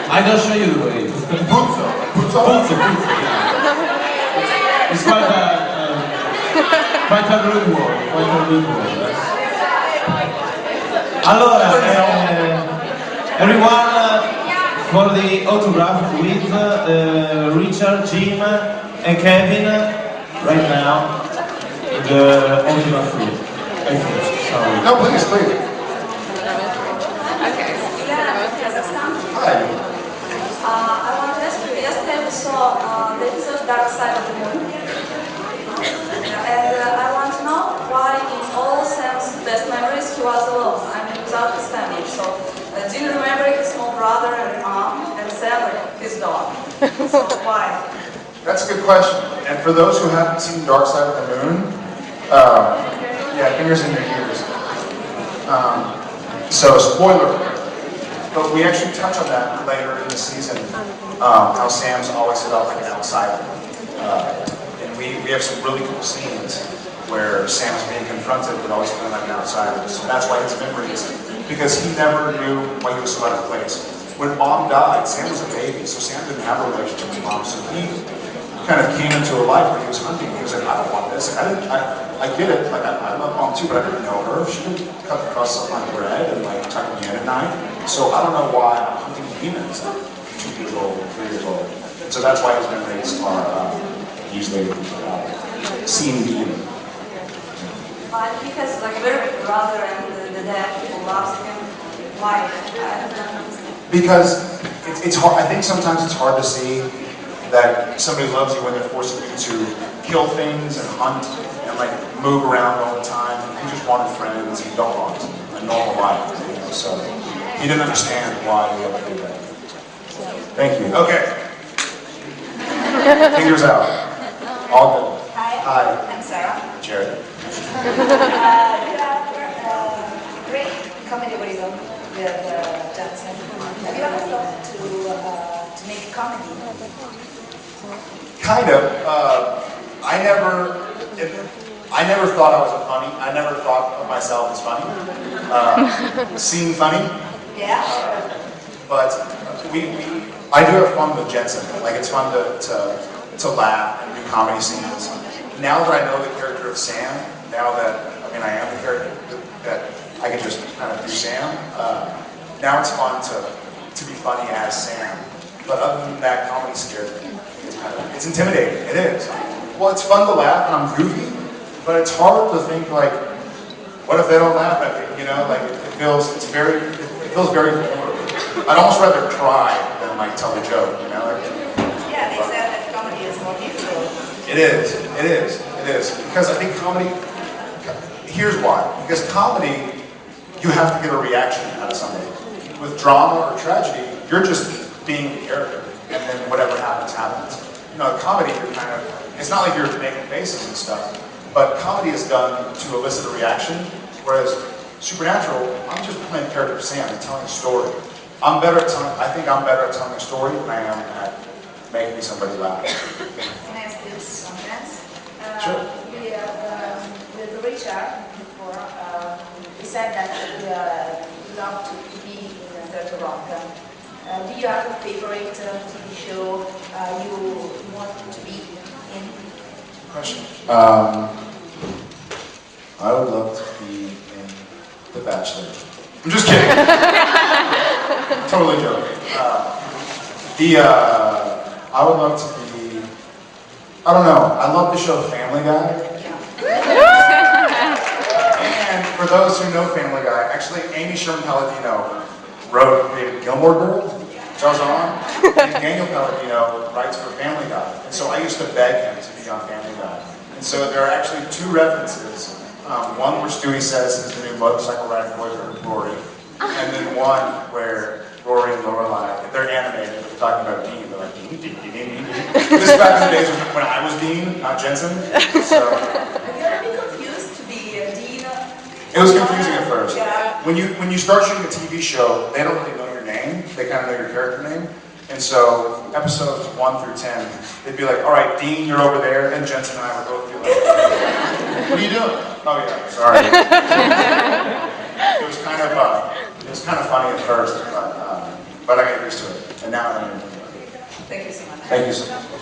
I can show you it. Puzzo. Puzzo? Puzzo, yeah. It's quite a rude word, quite a rude word. Allora, everyone, for the autograph with Richard, Jim, and Kevin, right now, the autograph room. Sorry. No, please, please. Okay. Hi. I want to ask you, yesterday we saw the episode Dark Side of the Moon. And I want to know why in all Sam's best memories he was alone, I mean without his family. So Dean remembered his small brother and mom, and Sam his dog. So why? That's a good question. And for those who haven't seen Dark Side of the Moon, yeah, fingers in your ears. So, spoiler. But we actually touch on that later in the season, how Sam's always set up like an outsider. And we have some really cool scenes where Sam's being confronted but always feeling like an outsider. So that's why his memories, because he never knew why he was so out of place. When Mom died, Sam was a baby, so Sam didn't have a relationship with Mom. So he kind of came into a life where he was hunting. He was like, I don't want this. I get it. Like I love Mom too, but I didn't know her. She didn't cut the crust on my bread and like tuck me in at night. So I don't know why I'm hunting demons at 2 years old, 3 years old. So that's why his memories are usually seen being. But he has like a very big brother and the dad who loves him. Why? I don't understand. Because it's hard. I think sometimes it's hard to see that somebody loves you when they're forcing you to kill things and hunt and like move around all the time. You just wanted friends. You don't want a normal life. You know? So he didn't understand why we had to do that. Thank you. Okay. Fingers out. All good. Hi, I'm Sarah. Jared. You have great comedy rhythm with Johnson. Have you ever thought to make a comedy? Kind of. I never thought I was funny. I never thought of myself as funny. Seem funny. Yeah. But I do have fun with Jensen. Like it's fun to laugh and do comedy scenes. Now that I know the character of Sam, now that I am the character that I can just kind of do Sam. Now it's fun to be funny as Sam. But other than that, comedy scares me. It's intimidating. It is. Well, it's fun to laugh and I'm goofy, but it's hard to think like, what if they don't laugh at me? You know, like it feels very vulnerable. I'd almost rather cry than like tell a joke. You know. Like, Yeah, they said that comedy is more difficult. It is. Because I think comedy. Here's why. Because comedy, you have to get a reaction out of somebody. With drama or tragedy, you're just being the character, and then whatever happens, happens. You know, comedy, you're kind of. It's not like you're making faces and stuff, but comedy is done to elicit a reaction. Whereas Supernatural, I'm just playing the character of Sam and telling a story. I think I'm better at telling a story than I am at making somebody laugh. Can I ask you something? Sure. With Richard before, he said that he loved to be in 30 Rock. Do you have a favorite TV show you want to be in? Question. I would love to be in The Bachelor. I'm just kidding. Totally joking. I would love to be. I don't know. I love the show Family Guy. And for those who know Family Guy, actually Amy Sherman Palladino wrote and created Gilmore Girls, which I was on. And Daniel Palladino writes for Family Guy. And so I used to beg him to be on Family Guy. And so there are actually 2 references. One where Stewie says is the new motorcycle riding boyfriend of Rory. And then one where Rory and Lorelai, they're animated, they're talking about Dean. They're like, Dean. This is back in the days when I was Dean, not Jensen. So Have you ever been confused to be Dean? it was confusing at first. Yeah. When you start shooting a TV show, they don't really know your name. They kind of know your character name. And so episodes 1 through 10, they'd be like, all right, Dean, you're over there. And Jensen and I would both be like, what are you doing? Oh yeah, sorry. It was kind of funny at first, but I got used to it, and now I'm in. Thank you so much. Thank you so much.